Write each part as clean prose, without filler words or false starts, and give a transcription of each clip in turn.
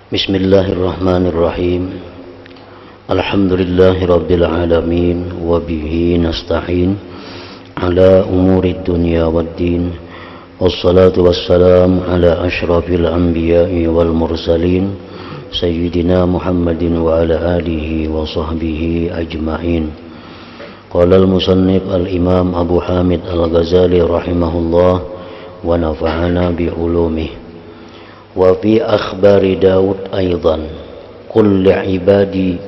Bismillahirrahmanirrahim. Alhamdulillahi rabbil alamin. Wabihi nasta'in ala umurid dunya waddin. Wassalatu wassalam ala ashrafil anbiya'i wal mursalin Sayyidina Muhammadin wa ala alihi wa sahbihi ajma'in. Qala al-musannif al-imam Abu Hamid al-Ghazali rahimahullah wa nafa'ana bi'ulumih. Wa fi akhbari Daud aidan qul li'ibadi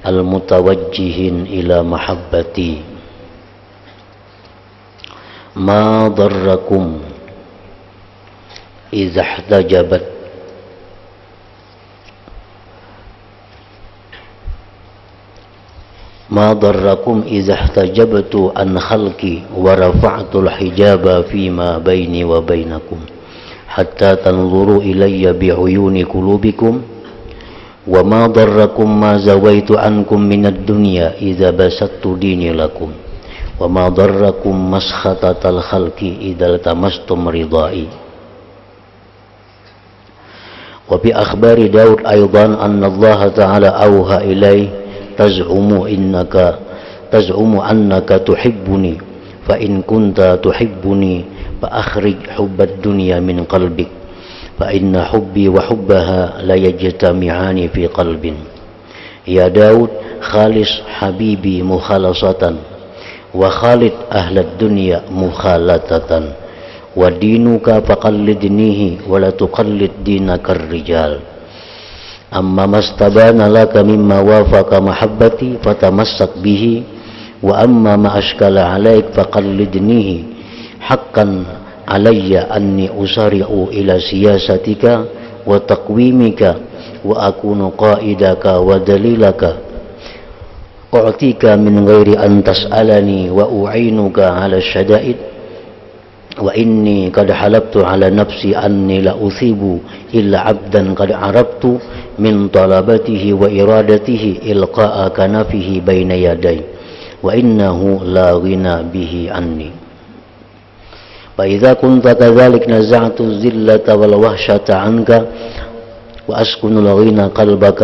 al-mutawajjihin ila mahabbati ma darrakum idza ihtajabat ma darrakum idza ihtajabtu an khalqi wa rafa'tul hijaba fima baini wa bainakum hatta tanzuru ilayya bi'uyuni qulubikum wa ma darrakum ma zawaitu ankum minad dunya idza basattu dini lakum wa ma darrakum maskhatatal khalqi idza tamastum ridai. Wa bi akhbari Daud aidan anna Allah ta'ala awha ilai taz'umu annaka tuhibbuni fa in kunta tuhibbuni فأخرج حب الدنيا من قلبك فإن حبي وحبها لا يجتمعان في قلب. يا داود خالص حبيبي مخالصة وخالد أهل الدنيا مخالطة ودينك فقلدنيه ولا تقلد دينك الرجال. أما ما استبان لك مما وافق محبتي فتمسك به وأما ما أشكل عليك فقلدنيه haqqan alayya anni usari'u ila siyasatika wa taqwimika wa akunu qa'idaka wa dalilaka u'tika min ghairi an tas'alani wa u'inuka ala syada'id wa inni qad halabtu ala nafsi anni la uthibu illa 'abdan qad arabtu min talabatihi wa iradatihi ilqa'a kanafihi baina yaday wa innahu la ghina bihi anni. فإذا كنت كذلك نزعت الذلة والوحشة عنك وأسكن الغنى قلبك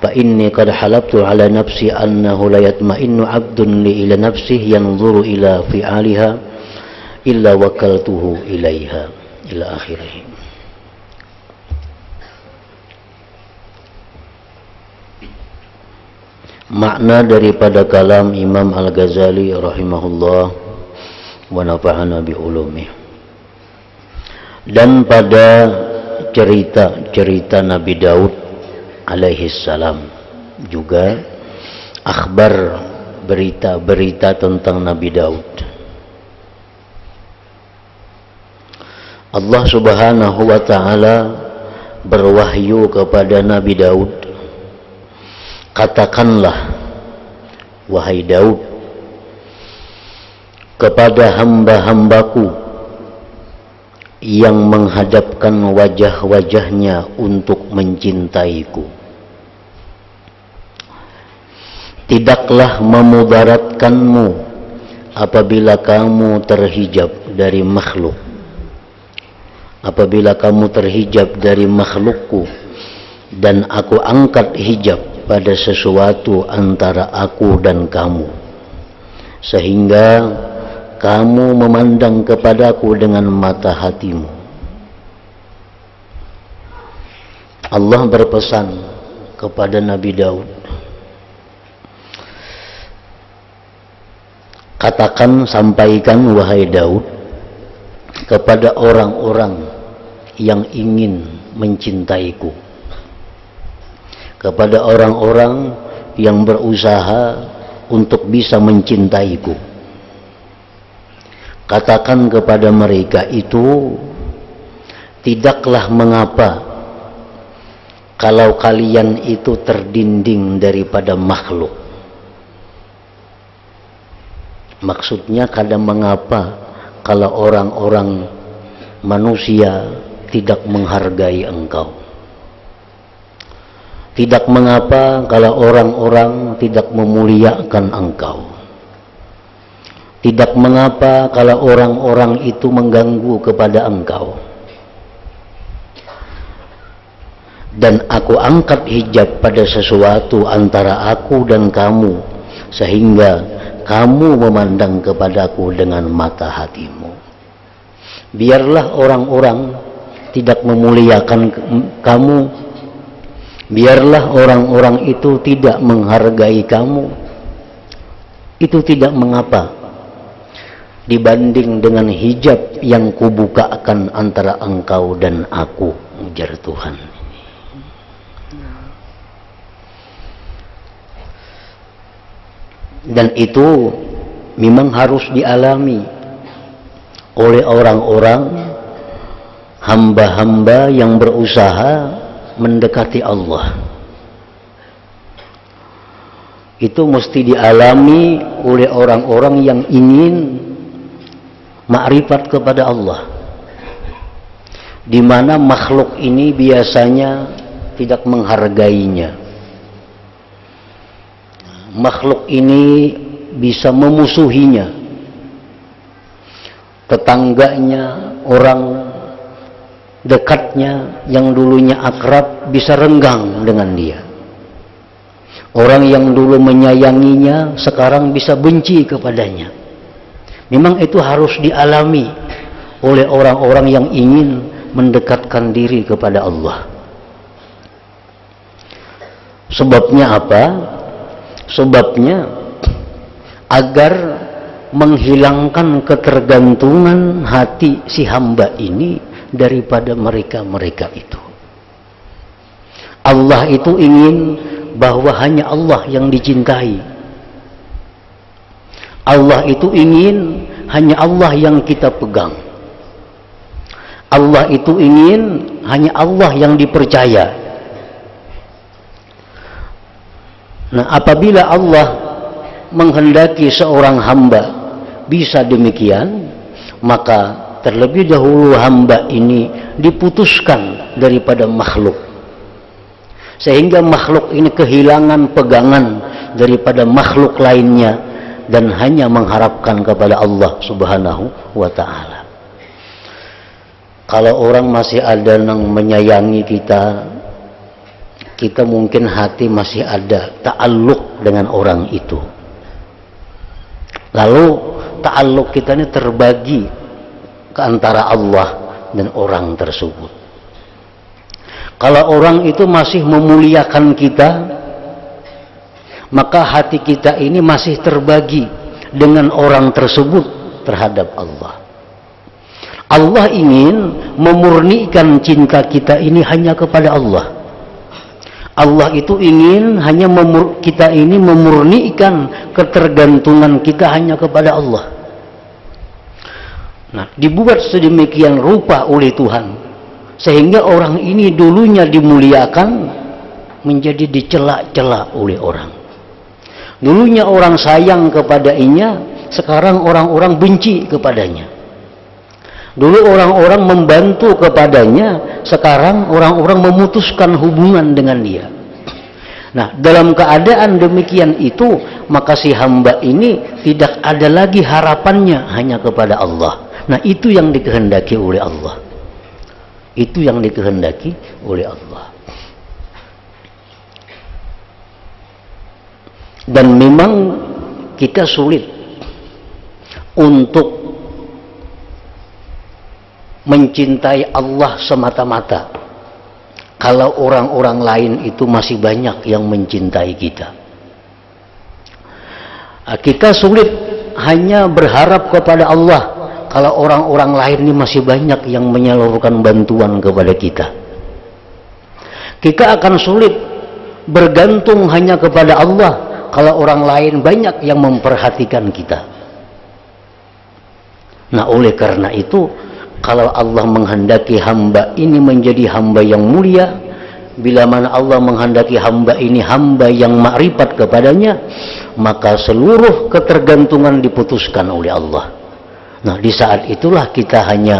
فإني قد حلبت على نفسي أنه لا يطمئن عبد إلى نفسه ينظر إلى فعالها إلا وكلته إليها إلى آخره. Makna daripada kalam Imam Al-Ghazali rahimahullah wa nafa'ana bi ulumih. Dan pada cerita-cerita Nabi Daud alaihi salam juga akhbar, berita-berita tentang Nabi Daud. Allah Subhanahu wa taala berwahyu kepada Nabi Daud, katakanlah wahai Daud kepada hamba-hambaku yang menghadapkan wajah-wajahnya untuk mencintaiku, tidaklah memudaratkanmu apabila kamu terhijab dari makhluk, apabila kamu terhijab dari makhlukku dan aku angkat hijab pada sesuatu antara aku dan kamu sehingga kamu memandang kepadaku dengan mata hatimu. Allah berpesan kepada Nabi Daud, katakan, sampaikan wahai Daud kepada orang-orang yang ingin mencintaiku, kepada orang-orang yang berusaha untuk bisa mencintaiku. Katakan kepada mereka itu, tidaklah mengapa kalau kalian itu terdinding daripada makhluk. Maksudnya kadang mengapa kalau orang-orang manusia tidak menghargai engkau. Tidak mengapa kalau orang-orang tidak memuliakan engkau. Tidak mengapa kalau orang-orang itu mengganggu kepada engkau. dan aku angkat hijab pada sesuatu antara aku dan kamu, sehingga kamu memandang kepadaku dengan mata hatimu. Biarlah orang-orang tidak memuliakan kamu, biarlah orang-orang itu tidak menghargai kamu, itu tidak mengapa dibanding dengan hijab yang kubukakan antara engkau dan aku, ujar Tuhan. Dan itu memang harus dialami oleh orang-orang hamba-hamba yang berusaha mendekati Allah. Itu mesti dialami oleh orang-orang yang ingin makrifat kepada Allah, di mana makhluk ini biasanya tidak menghargainya. Makhluk ini bisa memusuhinya, tetangganya, orang dekatnya yang dulunya akrab bisa renggang dengan dia. Orang yang dulu menyayanginya sekarang bisa benci kepadanya. Memang itu harus dialami oleh orang-orang yang ingin mendekatkan diri kepada Allah. Sebabnya apa? Sebabnya agar menghilangkan ketergantungan hati si hamba ini daripada mereka-mereka itu. Allah itu ingin bahwa hanya Allah yang dicintai. Allah itu ingin hanya Allah yang kita pegang. Allah itu ingin hanya Allah yang dipercaya. Nah, apabila Allah menghendaki seorang hamba bisa demikian, maka terlebih dahulu hamba ini diputuskan daripada makhluk, sehingga makhluk ini kehilangan pegangan daripada makhluk lainnya dan hanya mengharapkan kepada Allah Subhanahu wa ta'ala. Kalau orang masih ada yang menyayangi kita, kita mungkin hati masih ada ta'alluq dengan orang itu. Lalu ta'alluq kita ini terbagi ke antara Allah dan orang tersebut. Kalau orang itu masih memuliakan kita, maka hati kita ini masih terbagi dengan orang tersebut terhadap Allah. Allah ingin memurnikan cinta kita ini hanya kepada Allah. Allah itu ingin hanya kita ini memurnikan ketergantungan kita hanya kepada Allah. Nah, dibuat sedemikian rupa oleh Tuhan, sehingga orang ini dulunya dimuliakan menjadi dicela-cela oleh orang. Dulunya orang sayang kepadanya, sekarang orang-orang benci kepadanya. Dulu orang-orang membantu kepadanya, sekarang orang-orang memutuskan hubungan dengan dia. Nah, dalam keadaan demikian itu, maka si hamba ini tidak ada lagi harapannya hanya kepada Allah. Nah, itu yang dikehendaki oleh Allah. Itu yang dikehendaki oleh Allah. Dan memang kita sulit untuk mencintai Allah semata-mata kalau orang-orang lain itu masih banyak yang mencintai kita. Kita sulit hanya berharap kepada Allah kalau orang-orang lain ini masih banyak yang menyalurkan bantuan kepada kita. Kita akan sulit bergantung hanya kepada Allah kalau orang lain banyak yang memperhatikan kita. Nah, oleh karena itu, kalau Allah menghendaki hamba ini menjadi hamba yang mulia, bila mana Allah menghendaki hamba ini hamba yang makrifat kepadanya, maka seluruh ketergantungan diputuskan oleh Allah. Nah, di saat itulah kita hanya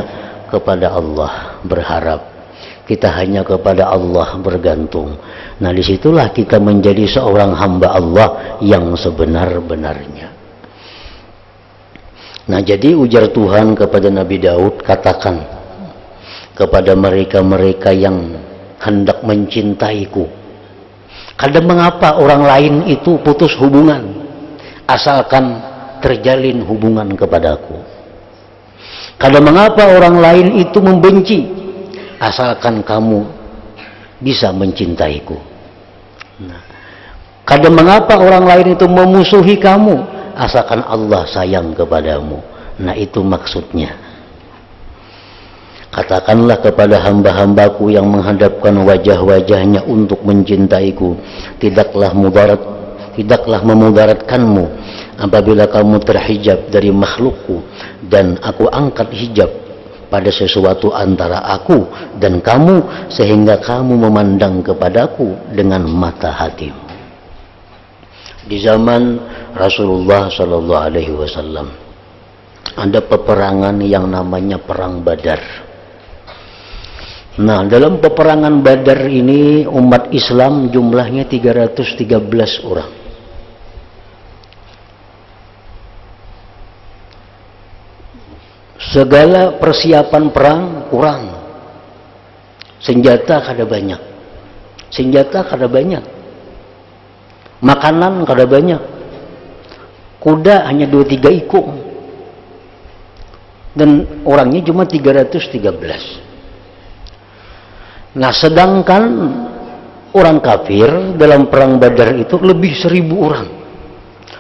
kepada Allah berharap, kita hanya kepada Allah bergantung. Nah, disitulah kita menjadi seorang hamba Allah yang sebenar-benarnya. Nah, jadi ujar Tuhan kepada Nabi Daud, katakan kepada mereka-mereka yang hendak mencintaiku. Kadang mengapa orang lain itu putus hubungan asalkan terjalin hubungan kepadaku. Kadang mengapa orang lain itu membenci asalkan kamu bisa mencintaiku. Nah, kadang mengapa orang lain itu memusuhi kamu asalkan Allah sayang kepadamu. Nah, itu maksudnya. Katakanlah kepada hamba-hambaku yang menghadapkan wajah-wajahnya untuk mencintaiku, tidaklah memudaratkanmu apabila kamu terhijab dari makhlukku dan aku angkat hijab pada sesuatu antara aku dan kamu sehingga kamu memandang kepadaku dengan mata hatimu. Di zaman Rasulullah Shallallahu Alaihi Wasallam ada peperangan yang namanya Perang Badar. Nah, dalam peperangan Badar ini umat Islam jumlahnya 313 orang. Segala persiapan perang kurang. Senjata kada banyak. Makanan kada banyak. Kuda hanya 2-3 ikut. Dan orangnya cuma 313. Nah, sedangkan orang kafir dalam perang Badar itu lebih 1000 orang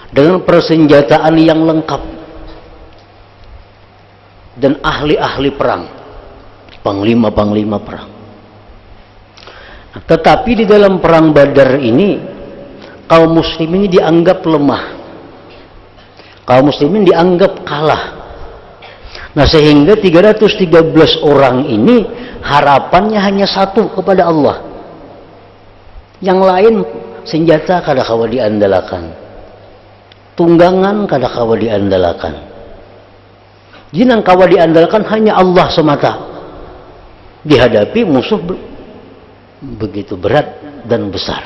dengan persenjataan yang lengkap dan ahli-ahli perang, panglima-panglima perang. Nah, tetapi di dalam perang Badar ini kaum muslimin dianggap lemah, kaum muslimin dianggap kalah. Nah, sehingga 313 orang ini harapannya hanya satu kepada Allah. Yang lain senjata kada kawa diandalkan, tunggangan kada kawa diandalkan. Jinang kawa diandalkan hanya Allah semata. Dihadapi musuh begitu berat dan besar.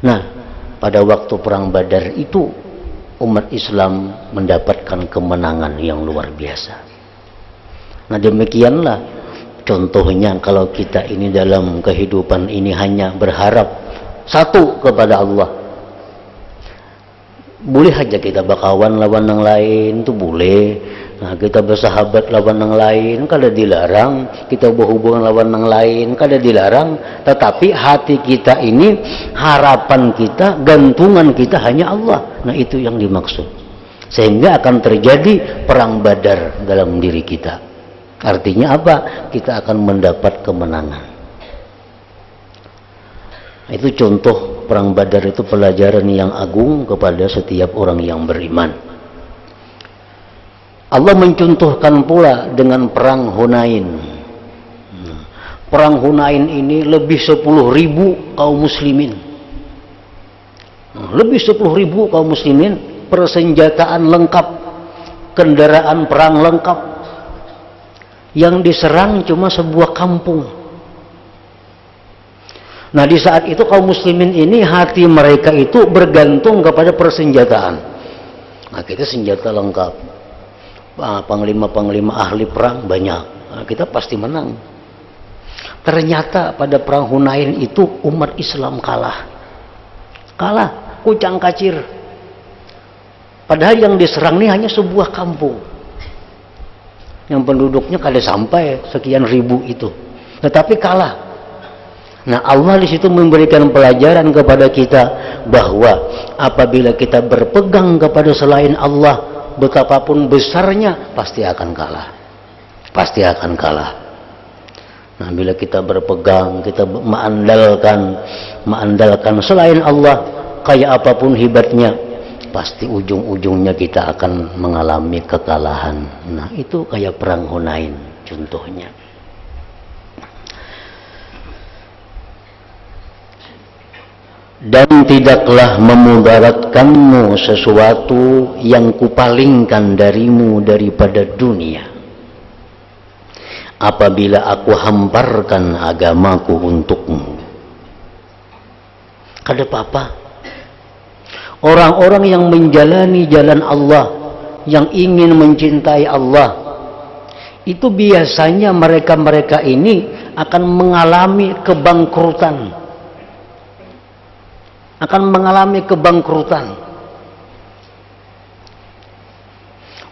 Nah, pada waktu perang Badar itu umat Islam mendapatkan kemenangan yang luar biasa. Nah, demikianlah contohnya kalau kita ini dalam kehidupan ini hanya berharap satu kepada Allah. Boleh aja kita bakawan lawan yang lain, itu boleh. Nah, kita bersahabat lawan yang lain, kada dilarang. Kita berhubungan lawan yang lain, kada dilarang. Tetapi hati kita ini, harapan kita, gantungan kita hanya Allah. Nah, itu yang dimaksud. Sehingga akan terjadi perang Badar dalam diri kita. Artinya apa? Kita akan mendapat kemenangan. Itu contoh perang Badar, itu pelajaran yang agung kepada setiap orang yang beriman. Allah mencontohkan pula dengan perang Hunain. Perang Hunain ini lebih 10.000 kaum muslimin. Lebih 10.000 kaum muslimin, persenjataan lengkap, kendaraan perang lengkap. Yang diserang cuma sebuah kampung. Nah, di saat itu kaum muslimin ini hati mereka itu bergantung kepada persenjataan. Nah, kita senjata lengkap. Panglima-panglima ahli perang banyak. Nah, kita pasti menang. Ternyata pada perang Hunain itu umat Islam kalah. Kalah, kucang kacir. Padahal yang diserang ini hanya sebuah kampung. Yang penduduknya kada sampai sekian ribu itu. Tetapi kalah. Nah, Allah di situ memberikan pelajaran kepada kita bahwa apabila kita berpegang kepada selain Allah, betapapun besarnya, pasti akan kalah. Pasti akan kalah. Nah, bila kita berpegang, kita mengandalkan selain Allah, kayak apapun hebatnya, pasti ujung-ujungnya kita akan mengalami kekalahan. Nah, itu kayak perang Hunain contohnya. Dan tidaklah memudaratkanmu sesuatu yang kupalingkan darimu daripada dunia, apabila aku hamparkan agamaku untukmu. Kada apa-apa. Orang-orang yang menjalani jalan Allah, yang ingin mencintai Allah, itu biasanya mereka-mereka ini akan mengalami kebangkrutan. Akan mengalami kebangkrutan.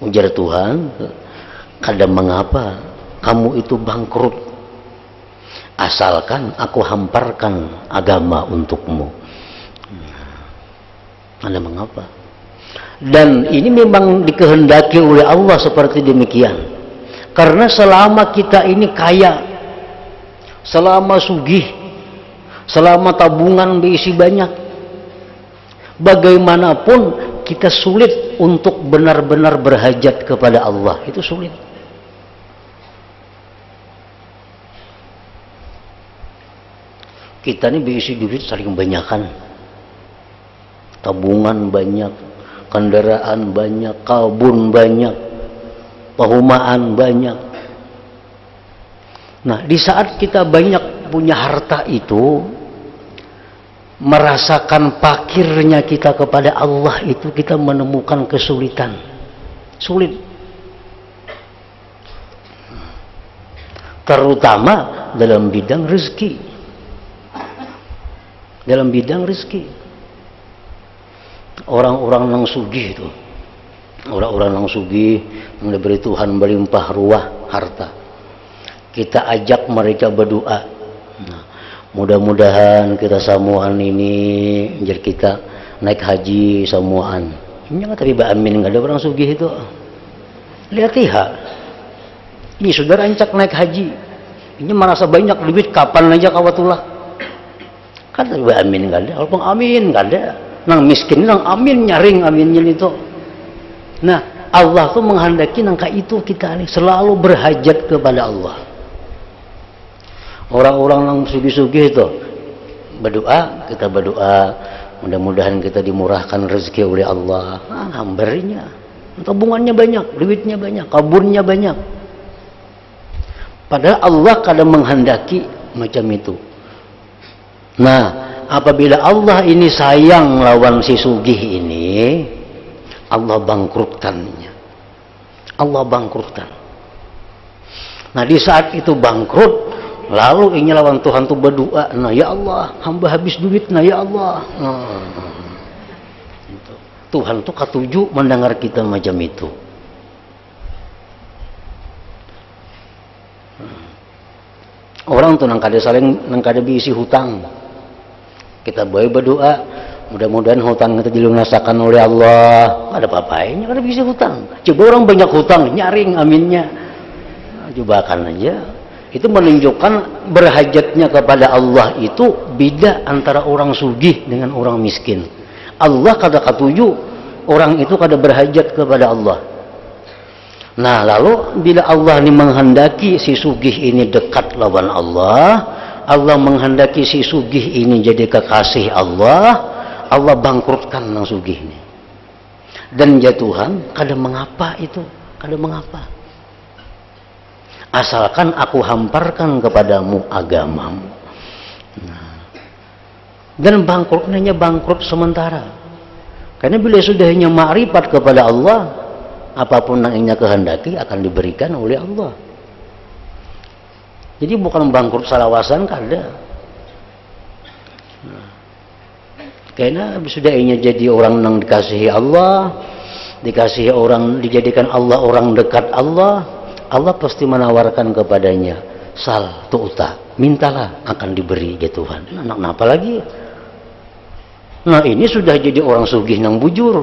Ujar Tuhan, kada mengapa kamu itu bangkrut, asalkan aku hamparkan agama untukmu. Kada mengapa. Dan ini memang dikehendaki oleh Allah seperti demikian. Karena selama kita ini kaya, selama sugih, selama tabungan berisi banyak, bagaimanapun kita sulit untuk benar-benar berhajat kepada Allah. Itu sulit. Kita ini berisi duit saling banyakan, tabungan banyak, kendaraan banyak, kebun banyak, perumahan banyak. Nah, di saat kita banyak punya harta itu, merasakan fakirnya kita kepada Allah itu, kita menemukan kesulitan. Sulit. Terutama dalam bidang rezeki. Dalam bidang rezeki. Orang-orang yang sugih itu, orang-orang yang sugih yang diberi Tuhan berlimpah ruah harta, kita ajak mereka berdoa. Nah, mudah-mudahan kita samuan ini jadi kita naik haji samuan. Ini nggak tadi amin, nggak ada orang sugih itu. Lihat ya, ini sudah rancak naik haji, ini merasa banyak duit, kapan aja kawatulah. Kan tadi amin nggak ada, walaupun amin nggak ada. Nang miskin nang amin nyaring aminnya itu. Nah, Allah tuh menghendaki nangka itu kita nih selalu berhajat kepada Allah. Orang-orang yang sugih-sugih itu berdoa, kita berdoa mudah-mudahan kita dimurahkan rezeki oleh Allah. Hambarnya, tabungannya banyak, duitnya banyak, kaburnya banyak. Padahal Allah kadang menghendaki macam itu. Nah, apabila Allah ini sayang lawan si sugih ini, Allah bangkrutkannya. Allah bangkrutkan. Nah, di saat itu bangkrut, lalu ini lawan Tuhan tuh berdoa, nah ya Allah, hamba habis duit, nah ya Allah. Tuhan tuh ketujuh mendengar kita macam itu. Orang tuh nang kada saling, nang kada diisi hutang. Kita boleh berdoa, mudah-mudahan hutang kita dilunasakan oleh Allah. Ada apa-apanya kada bisa hutang. Coba orang banyak hutang, nyaring aminnya. Coba kan aja. Itu menunjukkan berhajatnya kepada Allah itu beda antara orang sugih dengan orang miskin. Allah kada katuju orang itu kada berhajat kepada Allah. Nah, lalu bila Allah ini menghendaki si sugih ini dekat lawan Allah, Allah menghendaki si sugih ini jadi kekasih Allah, Allah bangkrutkan nang sugih ini. Dan ya Tuhan, kada mengapa itu, kada mengapa. Asalkan aku hamparkan kepadamu agamamu. Nah, dan bangkrutnya bangkrut sementara. Karena bila sudahnya makrifat kepada Allah, apapun yang ingin kehendaki akan diberikan oleh Allah. Jadi bukan bangkrut salawasan kada. Nah, karena sudah ingin jadi orang yang dikasihi Allah, dikasihi orang, dijadikan Allah orang dekat Allah, Allah pasti menawarkan kepadanya, sal tu'ta, mintalah akan diberi ya Tuhan. Nah, kenapa lagi? Nah, ini sudah jadi orang sugih nang bujur.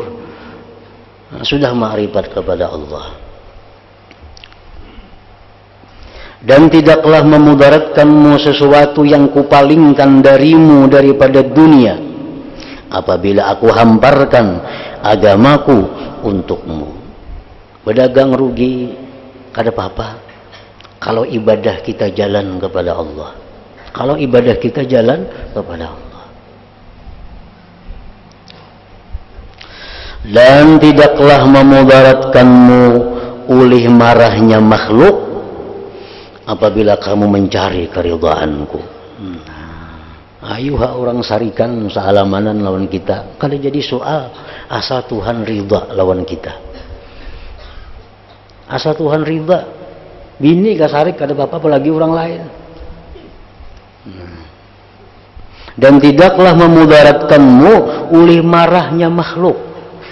Nah, sudah makrifat kepada Allah. Dan tidaklah memudaratkanmu sesuatu yang kupalingkan darimu daripada dunia, apabila aku hamparkan agamaku untukmu. Berdagang rugi, kada apa-apa. Kalau ibadah kita jalan kepada Allah, kalau ibadah kita jalan kepada Allah. Dan tidaklah memudaratkanmu oleh marahnya makhluk apabila kamu mencari keridhaanku. Ayuh orang sarikan sealamanan lawan kita. Kalau jadi soal asal Tuhan ridha lawan kita. Asal Tuhan ridha. Bini kasarik kada apa-apa apalagi orang lain. Dan tidaklah memudaratkanmu oleh marahnya makhluk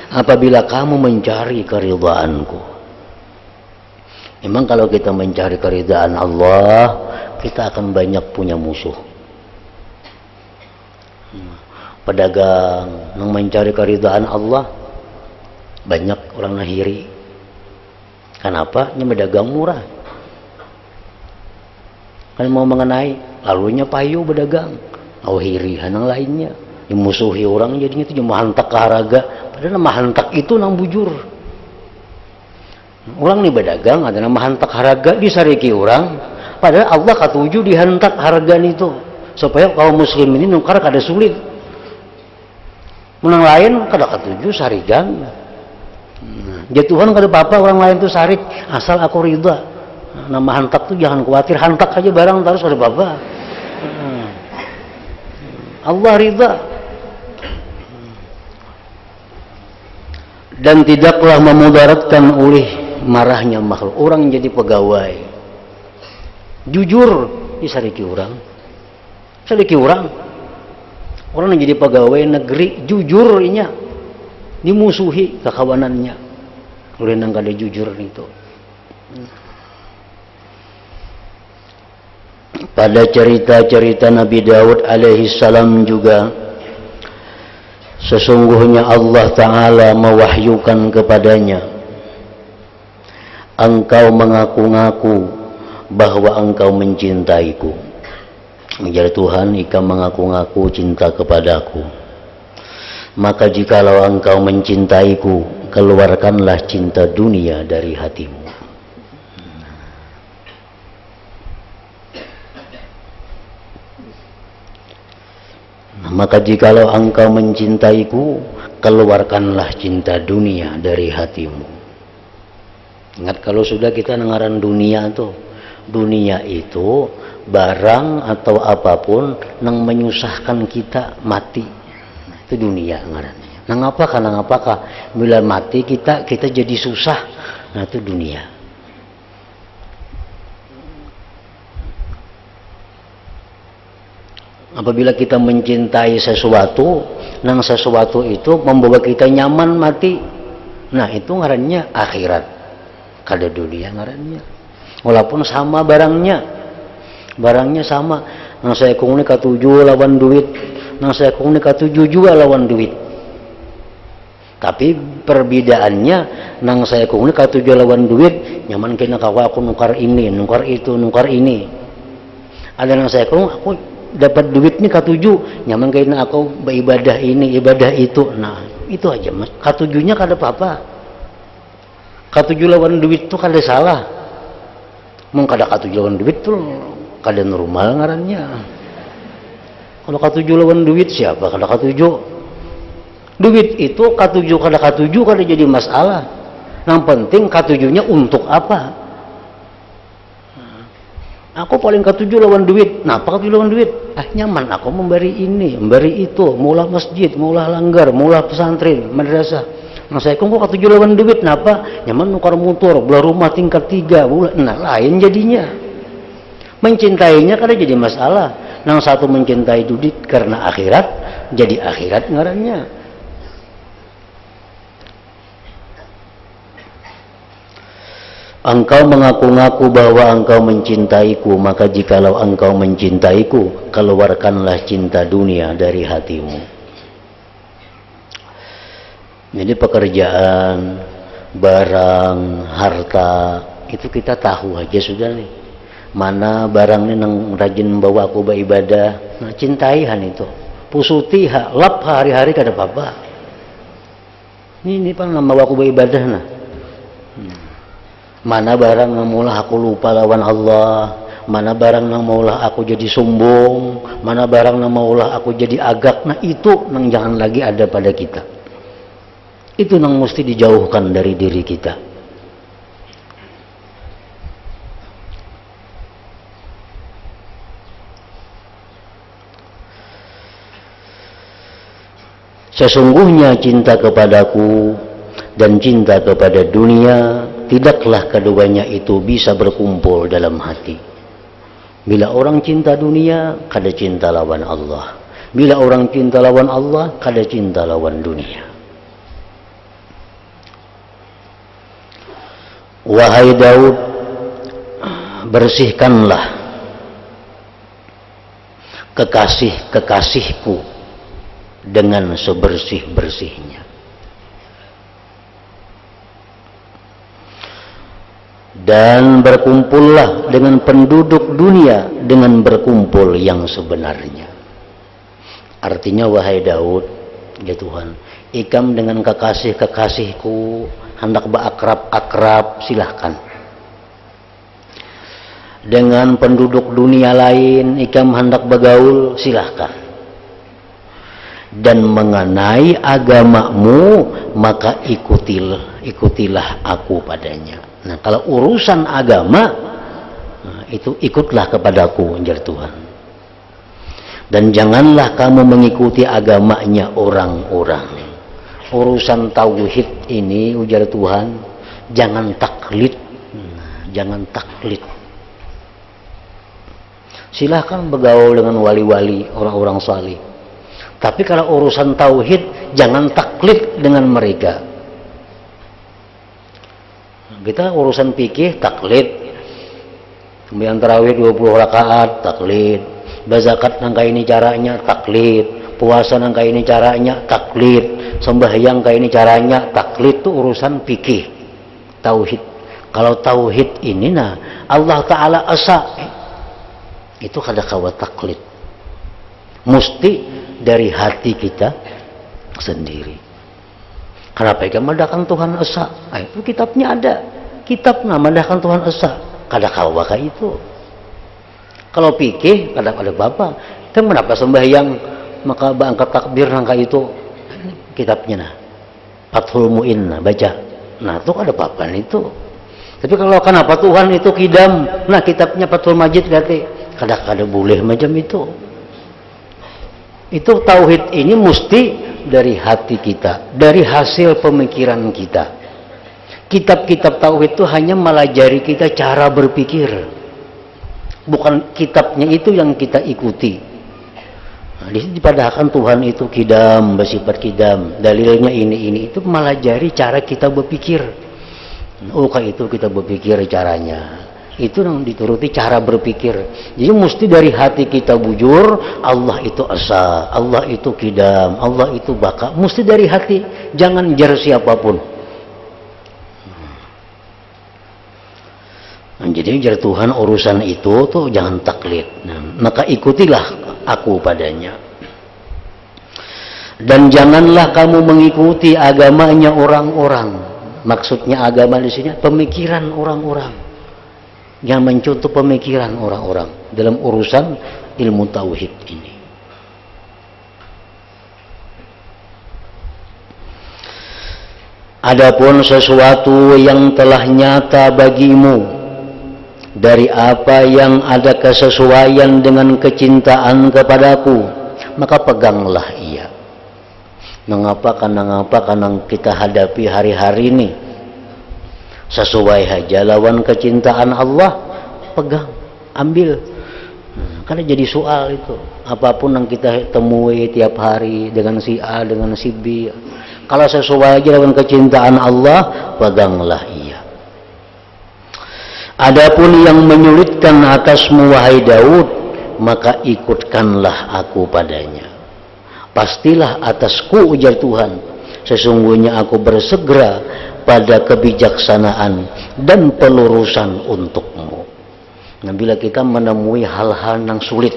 apabila kamu mencari keridhaanku. Memang kalau kita mencari keridhaan Allah, kita akan banyak punya musuh. Pedagang yang mencari keridhaan Allah, banyak orang nahiri. Kenapa? Ini berdagang murah. Kan mau mengenai, lalunya payu berdagang. Hiri yang lainnya. Dimusuhi orang jadinya itu mahantak ke haraga. Padahal mahantak itu nang bujur. Orang nih berdagang ada nama hantak haraga disariki orang. Padahal Allah katuju dihantak haragan itu. Supaya kaum muslim ini nukar kada sulit. Menang lain kada katuju sarigan. Jatuhan kada apa-apa orang lain tuh sarik asal aku ridha. Nama hantak tuh jangan khawatir, hantak aja barang terus kada apa-apa. Allah ridha. Dan tidaklah memudaratkan oleh marahnya makhluk. Orang jadi pegawai jujur disariki orang. Sariki orang yang jadi pegawai negeri jujur inya dimusuhi kekawanannya oleh nang kada jujur itu. Pada cerita-cerita Nabi Daud alaihi salam juga sesungguhnya Allah Ta'ala mewahyukan kepadanya, engkau mengaku-ngaku bahwa engkau mencintaiku. Menjadi Tuhan, engkau mengaku-ngaku cinta kepadaku. Maka jikalau engkau mencintaiku, keluarkanlah cinta dunia dari hatimu. Maka jikalau engkau mencintaiku, keluarkanlah cinta dunia dari hatimu. Ingat kalau sudah kita dengaran dunia tuh, dunia itu barang atau apapun yang menyusahkan kita mati. Itu dunia ngarannya. Nang apakah bila mati kita jadi susah. Nah itu dunia. Apabila kita mencintai sesuatu, nang sesuatu itu membawa kita nyaman mati. Nah itu ngarannya akhirat. Kada dunia ngarannya. Walaupun sama barangnya sama. Nang saya kung ni katuju lawan duit, nang saya kung ni katuju juga lawan duit. Tapi perbedaannya, nang saya kung ni katuju lawan duit, nyaman kena kawa aku nukar ini, nukar itu, nukar ini. Ada nang saya kung aku dapat duit nih katuju, nyaman kena aku beribadah ini, ibadah itu. Nah itu aja mas. Katujunya kada apa-apa. Katuju lawan duit tuh kada salah. Mau kada katuju lawan duit tuh kada normal ngarannya. Kalau katuju lawan duit siapa kada katuju? Duit itu katuju kada katuju kada jadi masalah. Yang penting katujunya untuk apa? Aku paling katuju lawan duit. Napa katuju lawan duit? Nyaman aku memberi ini, memberi itu, maulah masjid, maulah langgar, maulah pesantren, madrasah. Nah saya kok katuju lawan duit, napa? Nyaman nukar motor, belah rumah tingkat 3, nah lain jadinya. Mencintainya kada jadi masalah. Nang satu mencintai duit karena akhirat, jadi akhirat ngarannya. Engkau mengaku-ngaku bahwa engkau mencintaiku, maka jikalau engkau mencintaiku, keluarkanlah cinta dunia dari hatimu. Jadi pekerjaan, barang, harta, itu kita tahu aja sudah nih. Mana barangnya nang rajin bawa aku beribadah, nah cintaihan itu. Pusuti lap hari-hari kada apa-apa. Ini pan bawa aku beribadah nah. Mana barang yang maulah aku lupa lawan Allah, mana barang yang maulah aku jadi sombong, mana barang yang maulah aku jadi agak. Nah itu yang jangan lagi ada pada kita. Itu yang mesti dijauhkan dari diri kita. Sesungguhnya cinta kepadaku dan cinta kepada dunia, tidaklah keduanya itu bisa berkumpul dalam hati. Bila orang cinta dunia, kada cinta lawan Allah. Bila orang cinta lawan Allah, kada cinta lawan dunia. Wahai Daud, bersihkanlah kekasih-kekasihku dengan sebersih-bersihnya. Dan berkumpullah dengan penduduk dunia dengan berkumpul yang sebenarnya. Artinya, wahai Daud, ya Tuhan, ikam dengan kekasih-kekasihku hendak berakrab-akrab, silahkan. Dengan penduduk dunia lain ikam hendak bergaul, silahkan. Dan mengenai agamamu, maka ikutilah aku padanya. Nah, kalau urusan agama, itu ikutlah kepadaku, ujar Tuhan. Dan janganlah kamu mengikuti agamanya orang-orang. Urusan tauhid ini, ujar Tuhan, jangan taklid. Jangan taklid. Silahkan bergaul dengan wali-wali, orang-orang salih. Tapi kalau urusan tauhid, jangan taklid dengan mereka. Kita urusan fikih, taklid. Sembahyang tarawih 20 rakaat, taklid. Berzakat nangka ini caranya, taklid. Puasa nangka ini caranya, taklid. Sembahyang kayak ini caranya, taklid. Itu urusan fikih, tauhid. Kalau tauhid ini, nah Allah Ta'ala asa, itu kada kawa taklid. Mesti dari hati kita sendiri. Kenapa ikan madahkan Tuhan esa? Nah, itu kitabnya ada. Kitabnya madahkan Tuhan esa. Kada kawa kayak itu. Kalau pikir kada ada bapak. Kan kenapa sembahyang maka angkat takbir nangka itu? Kitabnya nah. Fathul Mu'in nah, baca. Nah, itu ada papan itu. Tapi kalau kenapa Tuhan itu kidam? Nah, kitabnya Fathul Majid berarti kada boleh macam itu. Itu tauhid ini mesti dari hati kita, dari hasil pemikiran kita. Kitab-kitab tauhid itu hanya melajari kita cara berpikir. Bukan kitabnya itu yang kita ikuti. Nah, di sini dipadahkan Tuhan itu kidam, bersifat kidam. Dalilnya ini itu melajari cara kita berpikir. Oh, kayak itu kita berpikir caranya. Itu yang dituruti cara berpikir. Jadi mesti dari hati kita bujur, Allah itu asa, Allah itu kidam, Allah itu baka. Mesti dari hati, jangan jar siapapun. Nah, jadi jar Tuhan urusan itu tuh jangan taklid. Nah, maka ikutilah aku padanya. Dan janganlah kamu mengikuti agamanya orang-orang. Maksudnya agama di sini pemikiran orang-orang. Yang mencontoh pemikiran orang-orang dalam urusan ilmu tauhid ini. Adapun sesuatu yang telah nyata bagimu dari apa yang ada kesesuaian dengan kecintaan kepadaku, maka peganglah ia. Mengapa? Karena kita hadapi hari-hari ini sesuai saja lawan kecintaan Allah, pegang, ambil. Karena jadi soal itu. Apapun yang kita temui tiap hari dengan si A, dengan si B, kalau sesuai aja lawan kecintaan Allah, peganglah ia. Adapun yang menyulitkan atasmu, wahai Daud, maka ikutkanlah aku padanya. Pastilah atasku, ujar Tuhan, sesungguhnya aku bersegera pada kebijaksanaan dan pelurusan untukmu. Nah, bila kita menemui hal-hal yang sulit,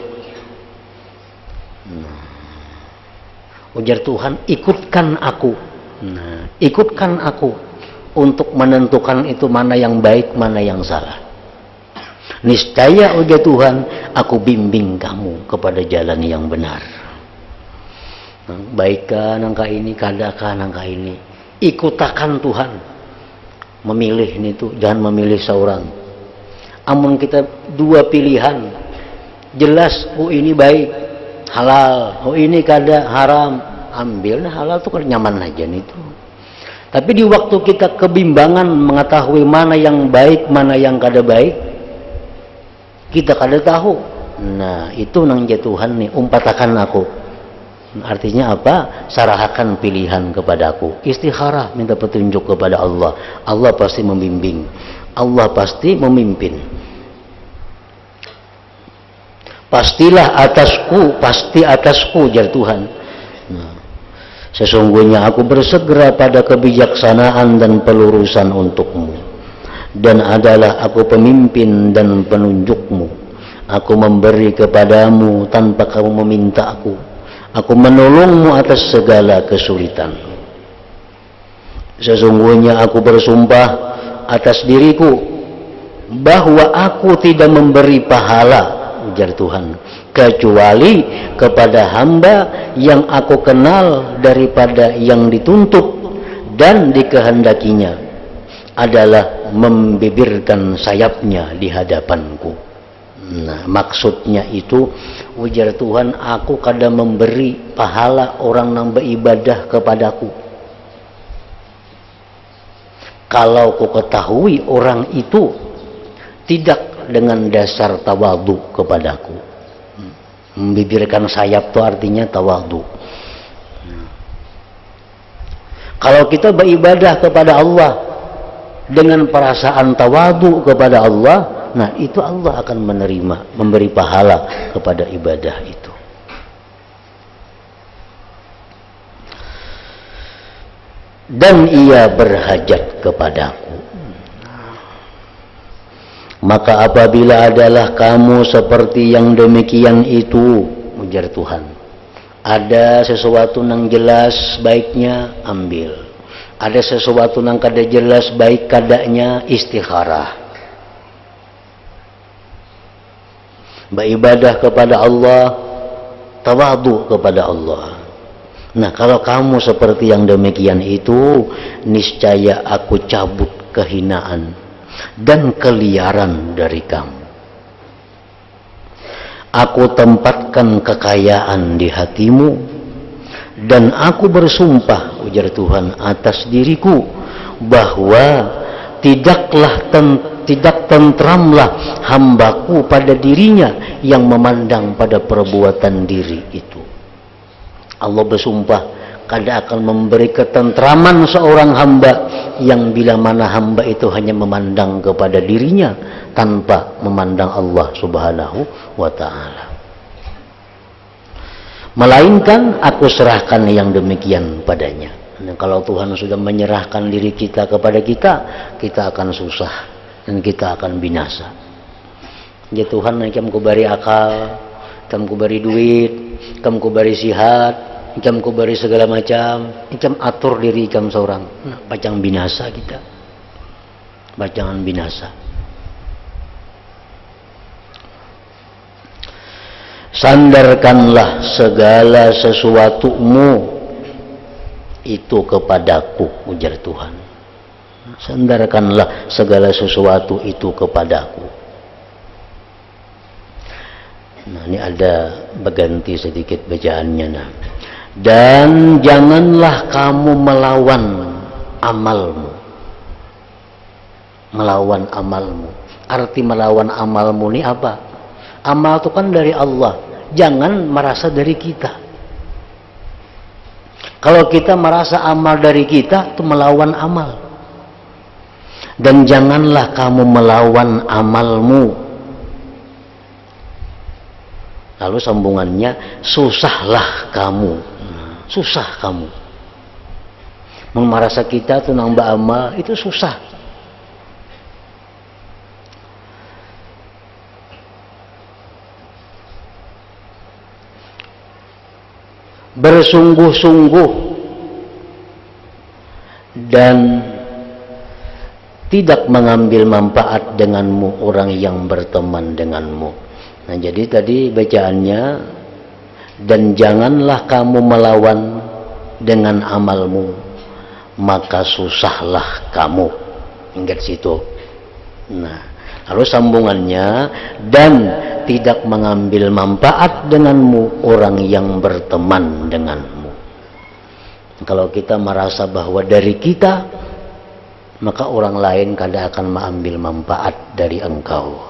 ujar Tuhan, ikutkan aku. Nah, ikutkan aku untuk menentukan itu mana yang baik, mana yang salah. Niscaya, ujar Tuhan, aku bimbing kamu kepada jalan yang benar. Baikkah nangka ini, kadakah nangka ini. Ikutakan Tuhan. Memilih itu, jangan memilih seorang. Amun kita dua pilihan, jelas, oh ini baik, halal, oh ini kada, haram, ambil. Nah, halal itu kan nyaman aja itu. Tapi di waktu kita kebimbangan mengetahui mana yang baik, mana yang kada baik, Kita kada tahu. Nah, itu nang jatuhan nih, umpatakan aku. Artinya apa? Sarahkan pilihan kepadaku. Istikharah, minta petunjuk kepada Allah. Allah pasti membimbing. Allah pasti memimpin. Pastilah atasku, pasti atasku, jar Tuhan. Nah, sesungguhnya aku bersegera pada kebijaksanaan dan pelurusan untukmu. Dan adalah aku pemimpin dan penunjukmu. Aku memberi kepadamu tanpa kamu meminta aku. Aku menolongmu atas segala kesulitan. Sesungguhnya aku bersumpah atas diriku bahwa aku tidak memberi pahala, ujar Tuhan, kecuali kepada hamba yang aku kenal daripada yang dituntut dan dikehendakinya adalah membibirkan sayapnya di hadapanku. Nah, maksudnya itu, ujar Tuhan, aku kada memberi pahala orang yang beribadah kepadaku kalau ku ketahui orang itu tidak dengan dasar tawadu kepadaku. Membibirkan sayap itu artinya tawadu. Kalau kita beribadah kepada Allah dengan perasaan tawadu kepada Allah, nah itu Allah akan menerima, memberi pahala kepada ibadah itu. Dan ia berhajat kepadaku. Maka apabila adalah kamu seperti yang demikian itu, ujar Tuhan, ada sesuatu yang jelas baiknya ambil, ada sesuatu yang kada jelas baik kadanya istikharah. Beribadah kepada Allah, tawadu kepada Allah. Nah, kalau kamu seperti yang demikian itu, niscaya aku cabut kehinaan dan keliaran dari kamu. Aku tempatkan kekayaan di hatimu, dan aku bersumpah, ujar Tuhan, atas diriku bahwa tidak tentramlah hambaku pada dirinya yang memandang pada perbuatan diri itu. Allah bersumpah kada akan memberi ketentraman seorang hamba yang bila mana hamba itu hanya memandang kepada dirinya tanpa memandang Allah Subhanahu wa ta'ala. Melainkan aku serahkan yang demikian padanya. Nah, kalau Tuhan sudah menyerahkan diri kita kepada kita, kita akan susah dan kita akan binasa. Ya Tuhan, kamu kubari akal, kamu kubari duit, kamu kubari sihat, kamu kubari segala macam, kamu atur diri kamu seorang. Nah, pacang binasa kita, pacangan binasa. Sandarkanlah segala sesuatumu itu kepadaku, ujar Tuhan. Sandarkanlah segala sesuatu itu kepadaku. Nah, ini ada berganti sedikit bacaannya. Nah, dan janganlah kamu melawan amalmu. Melawan amalmu. Arti melawan amalmu ini apa? Amal itu kan dari Allah. Jangan merasa dari kita. Kalau kita merasa amal dari kita, itu melawan amal. Dan janganlah kamu melawan amalmu. Lalu sambungannya, susahlah kamu. Susah kamu. Merasa kita itu nambah amal, itu susah. Bersungguh-sungguh dan tidak mengambil manfaat denganmu orang yang berteman denganmu. Nah, jadi tadi bacaannya, dan janganlah kamu melawan dengan amalmu, maka susahlah kamu. Ingat situ. Nah, lalu sambungannya, dan tidak mengambil manfaat denganmu orang yang berteman denganmu. Kalau kita merasa bahwa dari kita, maka orang lain kada akan mengambil manfaat dari engkau.